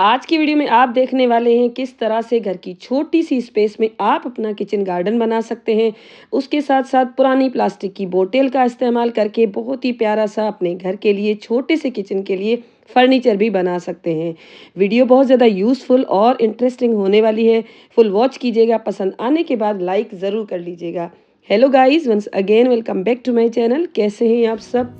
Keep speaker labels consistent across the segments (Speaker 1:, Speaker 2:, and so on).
Speaker 1: आज की वीडियो में आप देखने वाले हैं किस तरह से घर की छोटी सी स्पेस में आप अपना किचन गार्डन बना सकते हैं। उसके साथ साथ पुरानी प्लास्टिक की बोतल का इस्तेमाल करके बहुत ही प्यारा सा अपने घर के लिए छोटे से किचन के लिए फर्नीचर भी बना सकते हैं। वीडियो बहुत ज़्यादा यूज़फुल और इंटरेस्टिंग होने वाली है। फुल वॉच कीजिएगा, पसंद आने के बाद लाइक ज़रूर कर लीजिएगा। Hello guys, once again welcome back to my channel. कैसे हैं आप सब?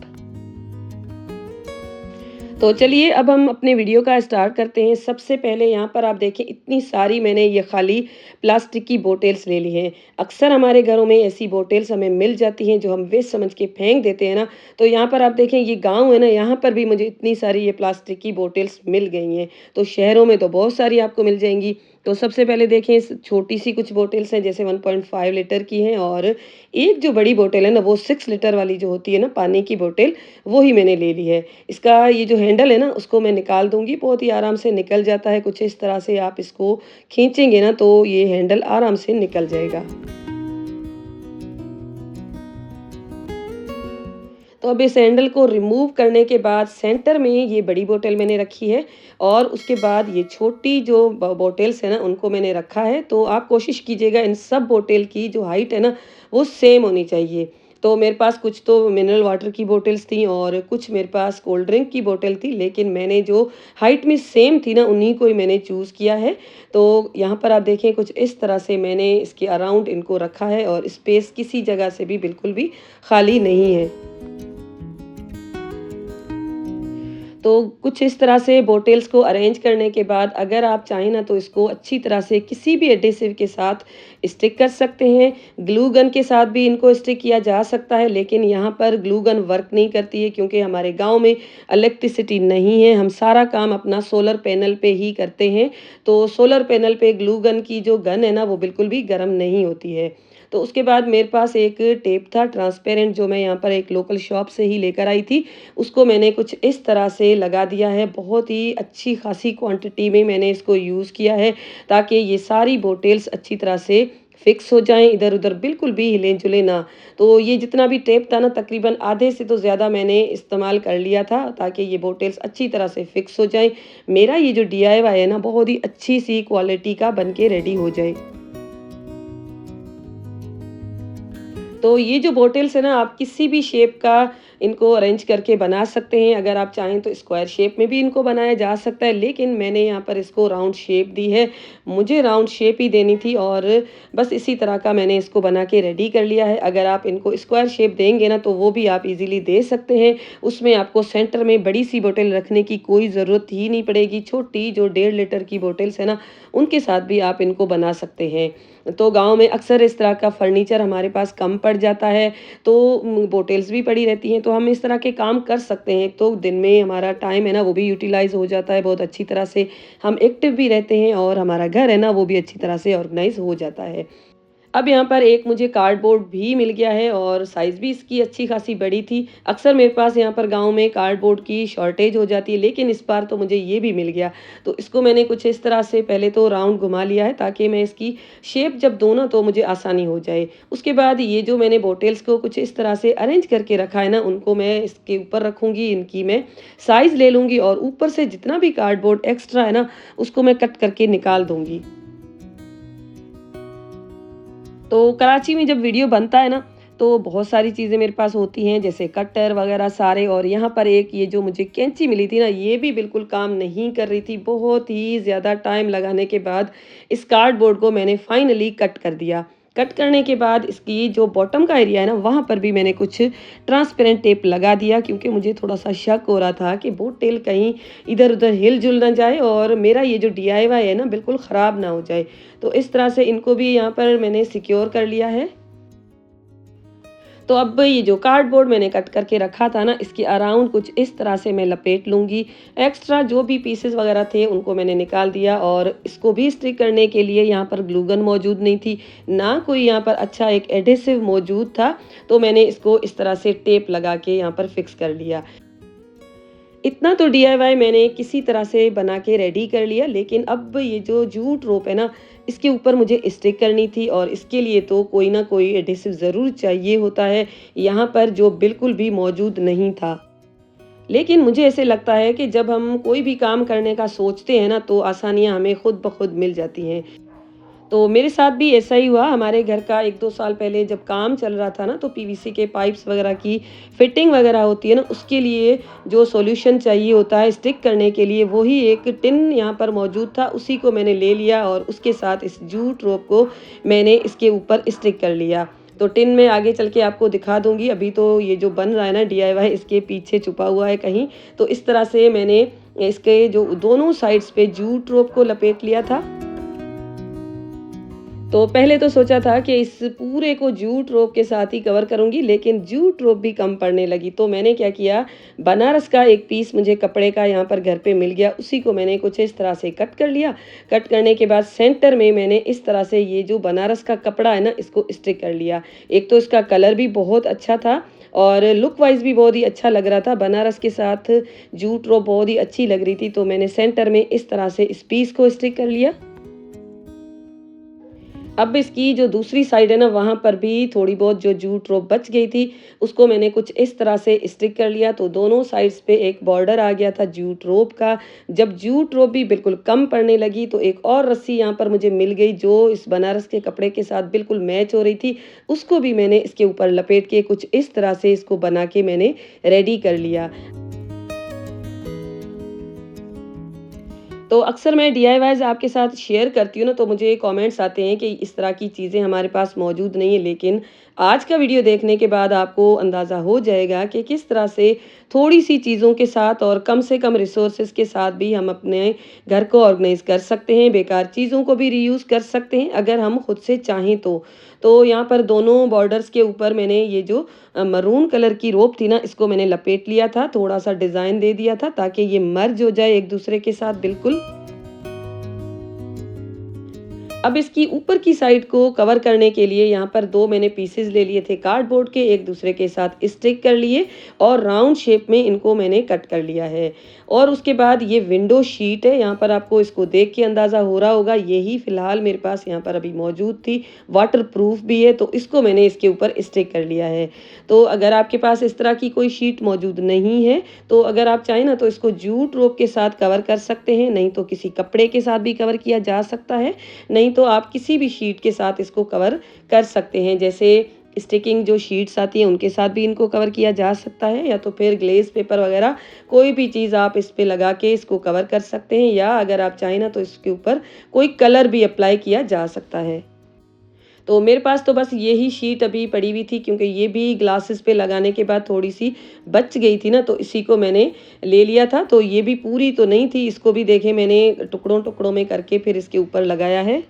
Speaker 1: तो चलिए अब हम अपने वीडियो का स्टार्ट करते हैं। सबसे पहले यहाँ पर आप देखें, इतनी सारी मैंने ये खाली प्लास्टिक की बोतल्स ले ली हैं। अक्सर हमारे घरों में ऐसी बोतल्स हमें मिल जाती हैं जो हम वेस्ट समझ के फेंक देते हैं ना। तो यहाँ पर आप देखें, ये गांव है ना, यहाँ पर भी मुझे इतनी सारी ये प्लास्टिक की बोतल्स मिल गई हैं। तो शहरों में तो बहुत सारी आपको मिल जाएंगी। तो सबसे पहले देखें, छोटी सी कुछ बोतल्स हैं जैसे 1.5 लीटर की हैं, और एक जो बड़ी बोतल है ना वो 6 लीटर वाली जो होती है ना पानी की बोतल, वो ही मैंने ले ली है। इसका ये जो हैंडल है ना उसको मैं निकाल दूंगी, बहुत ही आराम से निकल जाता है। कुछ इस तरह से आप इसको खींचेंगे ना तो ये हैंडल आराम से निकल जाएगा। तो अब इस हैंडल को रिमूव करने के बाद सेंटर में ये बड़ी बोतल मैंने रखी है, और उसके बाद ये छोटी जो बोतल्स है ना उनको मैंने रखा है। तो आप कोशिश कीजिएगा इन सब बोतल की जो हाइट है ना वो सेम होनी चाहिए। तो मेरे पास कुछ तो मिनरल वाटर की बोतल्स थी और कुछ मेरे पास कोल्ड ड्रिंक की बोतल थी, लेकिन मैंने जो हाइट में सेम थी ना उन्हीं को ही मैंने चूज़ किया है। तो यहाँ पर आप देखें, कुछ इस तरह से मैंने इसके अराउंड इनको रखा है, और स्पेस किसी जगह से भी बिल्कुल भी खाली नहीं है। तो कुछ इस तरह से बोतल्स को अरेंज करने के बाद अगर आप चाहें ना तो इसको अच्छी तरह से किसी भी एडेसिव के साथ स्टिक कर सकते हैं। ग्लू गन के साथ भी इनको स्टिक किया जा सकता है, लेकिन यहाँ पर ग्लू गन वर्क नहीं करती है क्योंकि हमारे गांव में इलेक्ट्रिसिटी नहीं है। हम सारा काम अपना सोलर पैनल पे ही करते हैं। तो सोलर पैनल पे ग्लू गन की जो गन है ना वो बिल्कुल भी गर्म नहीं होती है। तो उसके बाद मेरे पास एक टेप था ट्रांसपेरेंट, जो मैं यहाँ पर एक लोकल शॉप से ही लेकर आई थी। उसको मैंने कुछ इस तरह से लगा दिया है। बहुत ही अच्छी खासी क्वांटिटी में मैंने इसको यूज़ किया है, ताकि ये सारी बोतल्स अच्छी तरह से फिक्स हो जाएं, इधर उधर बिल्कुल भी हिले जुले ना। तो ये जितना भी टेप था ना तकरीबन आधे से तो ज़्यादा मैंने इस्तेमाल कर लिया था, ताकि ये बोतल्स अच्छी तरह से फिक्स हो जाएं। मेरा ये जो DIY है ना बहुत ही अच्छी सी क्वालिटी का बन के रेडी हो जाए। तो ये जो बॉटल्स है ना आप किसी भी शेप का इनको अरेंज करके बना सकते हैं। अगर आप चाहें तो स्क्वायर शेप में भी इनको बनाया जा सकता है, लेकिन मैंने यहाँ पर इसको राउंड शेप दी है। मुझे राउंड शेप ही देनी थी, और बस इसी तरह का मैंने इसको बना के रेडी कर लिया है। अगर आप इनको स्क्वायर शेप देंगे ना तो वो भी आप इजीली दे सकते हैं। उसमें आपको सेंटर में बड़ी सी बोतल रखने की कोई ज़रूरत ही नहीं पड़ेगी। छोटी जो 1.5 लीटर की बोतल्स है ना उनके साथ भी आप इनको बना सकते हैं। तो गाँव में अक्सर इस तरह का फर्नीचर हमारे पास कम पड़ जाता है, तो बोतल्स भी पड़ी रहती हैं। तो हम इस तरह के काम कर सकते हैं। तो दिन में हमारा टाइम है ना वो भी यूटिलाइज़ हो जाता है बहुत अच्छी तरह से। हम एक्टिव भी रहते हैं और हमारा घर है ना वो भी अच्छी तरह से ऑर्गेनाइज़ हो जाता है। अब यहाँ पर एक मुझे कार्डबोर्ड भी मिल गया है, और साइज़ भी इसकी अच्छी खासी बड़ी थी। अक्सर मेरे पास यहाँ पर गाँव में कार्डबोर्ड की शॉर्टेज हो जाती है, लेकिन इस बार तो मुझे ये भी मिल गया। तो इसको मैंने कुछ इस तरह से पहले तो राउंड घुमा लिया है, ताकि मैं इसकी शेप जब दूँ ना तो मुझे आसानी हो जाए। उसके बाद ये जो मैंने बॉटल्स को कुछ इस तरह से अरेंज करके रखा है ना उनको मैं इसके ऊपर रखूँगी। इनकी मैं साइज़ ले लूँगी, और ऊपर से जितना भी कार्डबोर्ड एक्स्ट्रा है ना उसको मैं कट करके निकाल दूँगी। तो कराची में जब वीडियो बनता है ना तो बहुत सारी चीज़ें मेरे पास होती हैं, जैसे कटर वगैरह सारे। और यहाँ पर एक ये जो मुझे कैंची मिली थी ना ये भी बिल्कुल काम नहीं कर रही थी। बहुत ही ज़्यादा टाइम लगाने के बाद इस कार्डबोर्ड को मैंने फाइनली कट कर दिया। कट करने के बाद इसकी जो बॉटम का एरिया है ना वहाँ पर भी मैंने कुछ ट्रांसपेरेंट टेप लगा दिया, क्योंकि मुझे थोड़ा सा शक हो रहा था कि बोट कहीं इधर उधर हिल जुल ना जाए और मेरा ये जो DIY है ना बिल्कुल ख़राब ना हो जाए। तो इस तरह से इनको भी यहाँ पर मैंने सिक्योर कर लिया है। तो अब ये जो कार्डबोर्ड मैंने कट करके रखा था ना इसके अराउंड कुछ इस तरह से मैं लपेट लूँगी। एक्स्ट्रा जो भी पीसेस वगैरह थे उनको मैंने निकाल दिया, और इसको भी स्टिक करने के लिए यहाँ पर ग्लू गन मौजूद नहीं थी, ना कोई यहाँ पर अच्छा एक एडेसिव मौजूद था। तो मैंने इसको इस तरह से टेप लगा के यहाँ पर फिक्स कर लिया। इतना तो DIY मैंने किसी तरह से बना के रेडी कर लिया, लेकिन अब ये जो जूट रोप है ना इसके ऊपर मुझे स्टिक करनी थी, और इसके लिए तो कोई ना कोई एडेसिव ज़रूर चाहिए होता है, यहाँ पर जो बिल्कुल भी मौजूद नहीं था। लेकिन मुझे ऐसे लगता है कि जब हम कोई भी काम करने का सोचते हैं ना, तो आसानियाँ हमें खुद ब खुद मिल जाती हैं। तो मेरे साथ भी ऐसा ही हुआ। हमारे घर का 1-2 साल पहले जब काम चल रहा था ना, तो पीवीसी के पाइप्स वगैरह की फिटिंग वगैरह होती है ना, उसके लिए जो सॉल्यूशन चाहिए होता है स्टिक करने के लिए, वही एक टिन यहाँ पर मौजूद था। उसी को मैंने ले लिया और उसके साथ इस जूट रोप को मैंने इसके ऊपर स्टिक कर लिया। तो टिन मैं आगे चल के आपको दिखा दूँगी। अभी तो ये जो बन रहा है ना डीआईवाई, इसके पीछे छुपा हुआ है कहीं। तो इस तरह से मैंने इसके जो दोनों साइड्स पे जूट रोप को लपेट लिया था। तो पहले तो सोचा था कि इस पूरे को जूट रोप के साथ ही कवर करूँगी, लेकिन जूट रोप भी कम पड़ने लगी। तो मैंने क्या किया, बनारस का एक पीस मुझे कपड़े का यहाँ पर घर पे मिल गया, उसी को मैंने कुछ इस तरह से कट कर लिया। कट करने के बाद सेंटर में मैंने इस तरह से ये जो बनारस का कपड़ा है ना, इसको स्टिक कर लिया। एक तो इसका कलर भी बहुत अच्छा था और लुक वाइज़ भी बहुत ही अच्छा लग रहा था। बनारस के साथ जूट रोप बहुत ही अच्छी लग रही थी, तो मैंने सेंटर में इस तरह से इस पीस को स्टिक कर लिया। अब इसकी जो दूसरी साइड है ना, वहाँ पर भी थोड़ी बहुत जो जूट रोप बच गई थी, उसको मैंने कुछ इस तरह से स्टिक कर लिया। तो दोनों साइड्स पे एक बॉर्डर आ गया था जूट रोप का। जब जूट रोप भी बिल्कुल कम पड़ने लगी, तो एक और रस्सी यहाँ पर मुझे मिल गई जो इस बनारस के कपड़े के साथ बिल्कुल मैच हो रही थी। उसको भी मैंने इसके ऊपर लपेट के कुछ इस तरह से इसको बना के मैंने रेडी कर लिया। तो अक्सर मैं डीआईवाईज़ आपके साथ शेयर करती हूँ ना, तो मुझे कमेंट्स आते हैं कि इस तरह की चीज़ें हमारे पास मौजूद नहीं है, लेकिन आज का वीडियो देखने के बाद आपको अंदाज़ा हो जाएगा कि किस तरह से थोड़ी-सी चीज़ों के साथ और कम से कम रिसोर्सेज़ के साथ भी हम अपने घर को ऑर्गेनाइज़ कर सकते हैं, बेकार चीज़ों को भी रीयूज़ कर सकते हैं अगर हम खुद से चाहें तो। तो यहाँ पर दोनों बॉर्डर्स के ऊपर मैंने ये जो मरून कलर की रोप थी ना, इसको मैंने लपेट लिया था, थोड़ा-सा डिज़ाइन दे दिया था ताकि ये मर्ज हो जाए एक-दूसरे के साथ बिल्कुल। अब इसकी ऊपर की साइड को कवर करने के लिए यहाँ पर 2 मैंने पीसेस ले लिए थे कार्डबोर्ड के, एक दूसरे के साथ स्टिक कर लिए और राउंड शेप में इनको मैंने कट कर लिया है। और उसके बाद ये विंडो शीट है, यहाँ पर आपको इसको देख के अंदाज़ा हो रहा होगा, यही फ़िलहाल मेरे पास यहाँ पर अभी मौजूद थी, वाटरप्रूफ भी है, तो इसको मैंने इसके ऊपर स्टिक कर लिया है। तो अगर आपके पास इस तरह की कोई शीट मौजूद नहीं है, तो अगर आप चाहें ना, तो इसको जूट रोप के साथ कवर कर सकते हैं, नहीं तो किसी कपड़े के साथ भी कवर किया जा सकता है। नहीं तो आप किसी भी शीट के साथ इसको कवर कर सकते हैं, जैसे स्टिकिंग जो शीट्स आती हैं उनके साथ भी इनको कवर किया जा सकता है, या तो फिर ग्लेज़ पेपर वगैरह कोई भी चीज़ आप इस पे लगा के इसको कवर कर सकते हैं, या अगर आप चाहें ना, तो इसके ऊपर कोई कलर भी अप्लाई किया जा सकता है। तो मेरे पास तो बस यही शीट अभी पड़ी हुई थी, क्योंकि ये भी ग्लासेस पे लगाने के बाद थोड़ी-सी बच गई थी ना, तो इसी को मैंने ले लिया था। तो ये भी पूरी तो नहीं थी, इसको भी देखिए मैंने टुकड़ों-टुकड़ों में करके फिर इसके ऊपर लगाया है।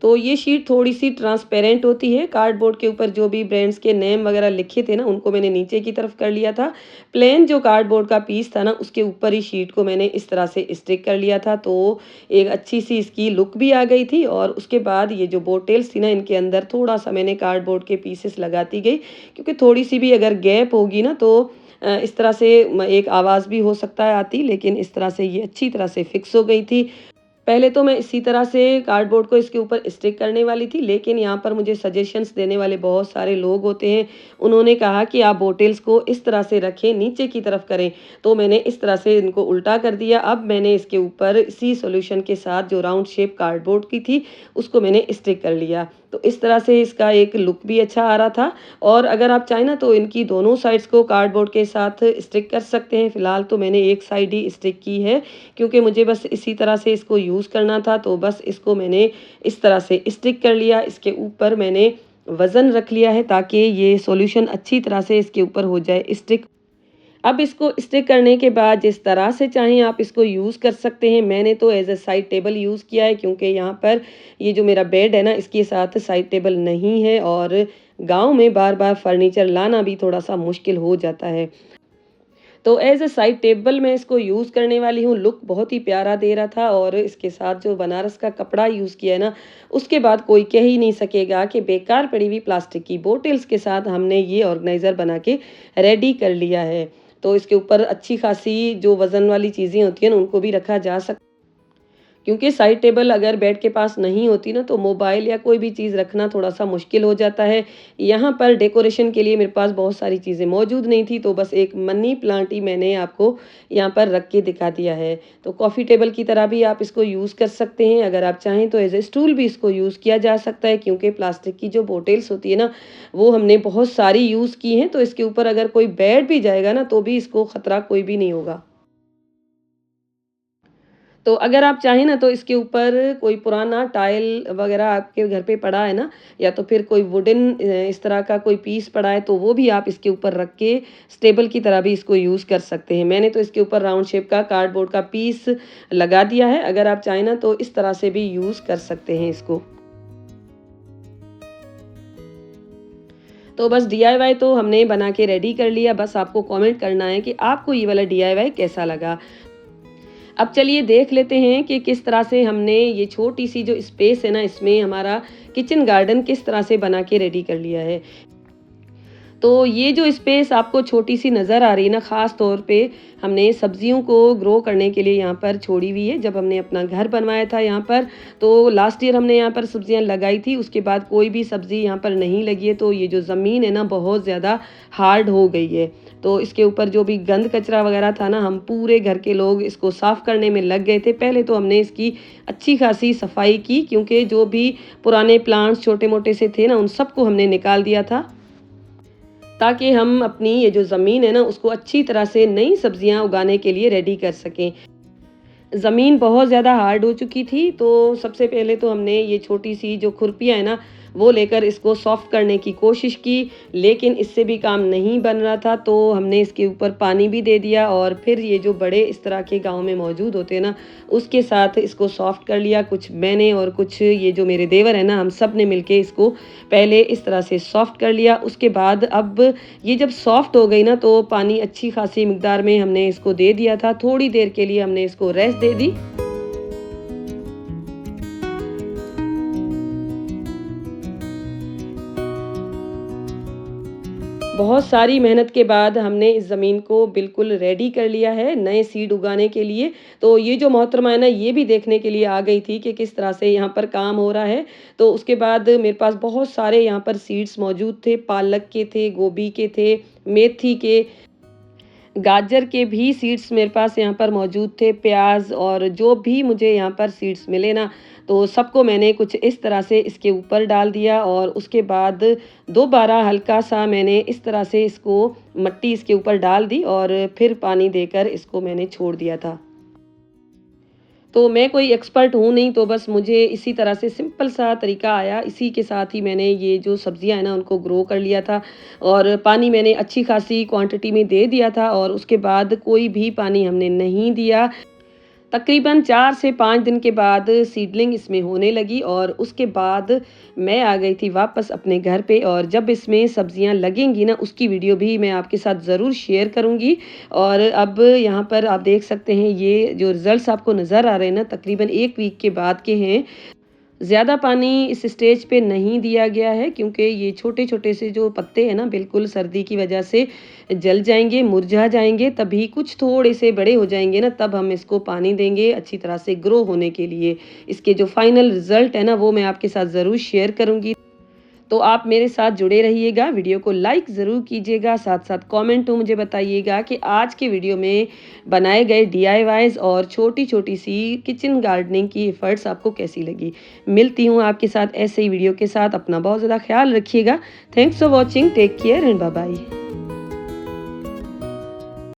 Speaker 1: तो ये शीट थोड़ी-सी ट्रांसपेरेंट होती है, कार्डबोर्ड के ऊपर जो भी ब्रांड्स के नेम वगैरह लिखे थे ना, उनको मैंने नीचे की तरफ कर लिया था। प्लेन जो कार्डबोर्ड का पीस था ना, उसके ऊपर ही शीट को मैंने इस तरह से स्टिक कर लिया था, तो एक अच्छी-सी इसकी लुक भी आ गई थी। और उसके बाद ये जो बोटेल्स थी ना, इनके अंदर थोड़ा-सा मैंने कार्डबोर्ड के पीसेस लगाती गई, क्योंकि थोड़ी-सी भी अगर गैप होगी ना, तो इस तरह से एक आवाज़ भी हो सकता है आती, लेकिन इस तरह से ये अच्छी तरह से फिक्स हो गई थी। पहले तो मैं इसी तरह से कार्डबोर्ड को इसके ऊपर स्टिक करने वाली थी, लेकिन यहाँ पर मुझे सजेशंस देने वाले बहुत सारे लोग होते हैं। उन्होंने कहा कि आप बोटल्स को इस तरह से रखें, नीचे की तरफ करें, तो मैंने इस तरह से इनको उल्टा कर दिया। अब मैंने इसके ऊपर इसी सॉल्यूशन के साथ जो राउंड शेप कार्डबोर्ड की थी, उसको मैंने स्टिक कर लिया। तो इस तरह से इसका एक लुक भी अच्छा आ रहा था। और अगर आप चाहें ना, तो इनकी दोनों साइड्स को कार्डबोर्ड के साथ स्टिक कर सकते हैं। फिलहाल तो मैंने एक साइड ही स्टिक की है, क्योंकि मुझे बस इसी तरह से इसको यूज़ करना था, तो बस इसको मैंने इस तरह से स्टिक कर लिया। इसके ऊपर मैंने वज़न रख लिया है, ताकि ये सॉल्यूशन अच्छी तरह से इसके ऊपर हो जाए स्टिक। अब इसको स्टिक करने के बाद जिस तरह से चाहें आप इसको यूज़ कर सकते हैं। मैंने तो as a side table use किया है, क्योंकि यहाँ पर ये जो मेरा बेड है ना, इसके साथ साइड टेबल नहीं है, और गाँव में बार-बार फर्नीचर लाना भी थोड़ा-सा मुश्किल हो जाता है। तो एज़ अ साइड टेबल मैं इसको यूज़ करने वाली हूँ। लुक बहुत ही प्यारा दे रहा था, और इसके साथ जो बनारस का कपड़ा यूज़ किया है ना, उसके बाद कोई कह ही नहीं सकेगा कि बेकार पड़ी हुई प्लास्टिक की बोतल्स के साथ हमने ये ऑर्गेनाइज़र बना के रेडी कर लिया है। तो इसके ऊपर अच्छी खासी जो वज़न वाली चीज़ें होती हैं ना, उनको भी रखा जा सक क्योंकि साइड टेबल अगर बेड के पास नहीं होती ना तो मोबाइल या कोई भी चीज़ रखना थोड़ा-सा मुश्किल हो जाता है। यहाँ पर डेकोरेशन के लिए मेरे पास बहुत सारी चीज़ें मौजूद नहीं थी, तो बस एक मनी प्लांट ही मैंने आपको यहाँ पर रख के दिखा दिया है। तो कॉफ़ी टेबल की तरह भी आप इसको यूज़ कर सकते हैं, अगर आप चाहें तो एज़ ए स्टूल भी इसको यूज़ किया जा सकता है, क्योंकि प्लास्टिक की जो बॉटल्स होती है ना, वो हमने बहुत सारी यूज़ की हैं, तो इसके ऊपर अगर कोई बैठ भी जाएगा ना, तो भी इसको खतरा कोई भी नहीं होगा। तो अगर आप चाहें ना तो इसके ऊपर कोई पुराना टाइल वगैरह आपके घर पे पड़ा है ना, या तो फिर कोई वुडन इस तरह का कोई पीस पड़ा है, तो वो भी आप इसके ऊपर रख के स्टेबल की तरह भी इसको यूज़ कर सकते हैं। मैंने तो इसके ऊपर राउंड शेप का कार्डबोर्ड का पीस लगा दिया है, अगर आप चाहें ना तो इस तरह से भी यूज़ कर सकते हैं इसको। तो बस डीआईवाई तो हमने बना के रेडी कर लिया, बस आपको कमेंट करना है कि आपको ये वाला डीआईवाई कैसा लगा। अब चलिए देख लेते हैं कि किस तरह से हमने ये छोटी-सी जो स्पेस है ना, इसमें हमारा किचन गार्डन किस तरह से बना के रेडी कर लिया है। तो ये जो स्पेस आपको छोटी-सी नज़र आ रही है ना, ख़ास तौर पे हमने सब्जियों को ग्रो करने के लिए यहाँ पर छोड़ी हुई है। जब हमने अपना घर बनवाया था यहाँ पर, तो लास्ट ईयर हमने यहाँ पर सब्जियाँ लगाई थी, उसके बाद कोई भी सब्ज़ी यहाँ पर नहीं लगी है, तो ये जो ज़मीन है ना, बहुत ज़्यादा हार्ड हो गई है। तो इसके ऊपर जो भी गंद कचरा वगैरह था ना, हम पूरे घर के लोग इसको साफ़ करने में लग गए थे। पहले तो हमने इसकी अच्छी खासी सफाई की, क्योंकि जो भी पुराने प्लांट्स छोटे-मोटे से थे ना, उन सबको हमने निकाल दिया था। ताकि हम अपनी ये जो ज़मीन है ना, उसको अच्छी तरह से नई सब्जियां उगाने के लिए रेडी कर सकें। ज़मीन बहुत ज़्यादा हार्ड हो चुकी थी, तो सबसे पहले तो हमने ये छोटी-सी जो खुरपियाँ हैं ना, वो लेकर इसको सॉफ्ट करने की कोशिश की, लेकिन इससे भी काम नहीं बन रहा था, तो हमने इसके ऊपर पानी भी दे दिया और फिर ये जो बड़े इस तरह के गाँव में मौजूद होते हैं ना, उसके साथ इसको सॉफ्ट कर लिया। कुछ मैंने और कुछ ये जो मेरे देवर हैं ना, हम सब ने मिलके इसको पहले इस तरह से सॉफ्ट कर लिया। उसके बाद अब ये जब सॉफ्ट हो गई ना, तो पानी अच्छी खासी मिकदार में हमने इसको दे दिया था। थोड़ी देर के लिए हमने इसको रेस्ट दे दी। बहुत सारी मेहनत के बाद हमने इस ज़मीन को बिल्कुल रेडी कर लिया है नए सीड उगाने के लिए। तो ये जो मोहतरमा है ना, ये भी देखने के लिए आ गई थी कि किस तरह से यहाँ पर काम हो रहा है। तो उसके बाद मेरे पास बहुत सारे यहाँ पर सीड्स मौजूद थे, पालक के थे, गोभी के थे, मेथी के, गाजर के भी सीड्स मेरे पास यहाँ पर मौजूद थे, प्याज़ और जो भी मुझे यहाँ पर सीड्स मिले ना, तो सबको मैंने कुछ इस तरह से इसके ऊपर डाल दिया और उसके बाद दोबारा हल्का-सा मैंने इस तरह से इसको मिट्टी इसके ऊपर डाल दी और फिर पानी देकर इसको मैंने छोड़ दिया था। तो मैं कोई एक्सपर्ट हूँ नहीं, तो बस मुझे इसी तरह से सिंपल सा तरीका आया, इसी के साथ ही मैंने ये जो सब्जियाँ हैं ना, उनको ग्रो कर लिया था और पानी मैंने अच्छी खासी क्वांटिटी में दे दिया था और उसके बाद कोई भी पानी हमने नहीं दिया। तकरीबन 4 से 5 दिन के बाद सीडलिंग इसमें होने लगी और उसके बाद मैं आ गई थी वापस अपने घर पे और जब इसमें सब्जियां लगेंगी ना, उसकी वीडियो भी मैं आपके साथ ज़रूर शेयर करूंगी। और अब यहाँ पर आप देख सकते हैं ये जो रिज़ल्ट्स आपको नज़र आ रहे हैं ना, तकरीबन 1 वीक के बाद के हैं। ज़्यादा पानी इस स्टेज पे नहीं दिया गया है, क्योंकि ये छोटे-छोटे से जो पत्ते हैं ना, बिल्कुल सर्दी की वजह से जल जाएँगे, मुरझा जाएँगे। तभी कुछ थोड़े से बड़े हो जाएँगे ना, तब हम इसको पानी देंगे अच्छी तरह से ग्रो होने के लिए। इसके जो फाइनल रिज़ल्ट है ना, वो मैं आपके साथ ज़रूर शेयर करूँगी। तो आप मेरे साथ जुड़े रहिएगा, वीडियो को लाइक ज़रूर कीजिएगा, साथ-साथ कमेंट में मुझे बताइएगा कि आज के वीडियो में बनाए गए डीआईवाईज़ और छोटी-छोटी सी किचन गार्डनिंग की एफर्ट्स आपको कैसी लगी। मिलती हूँ आपके साथ ऐसे ही वीडियो के साथ, अपना बहुत ज़्यादा ख्याल रखिएगा। Thanks for watching, take care and bye bye.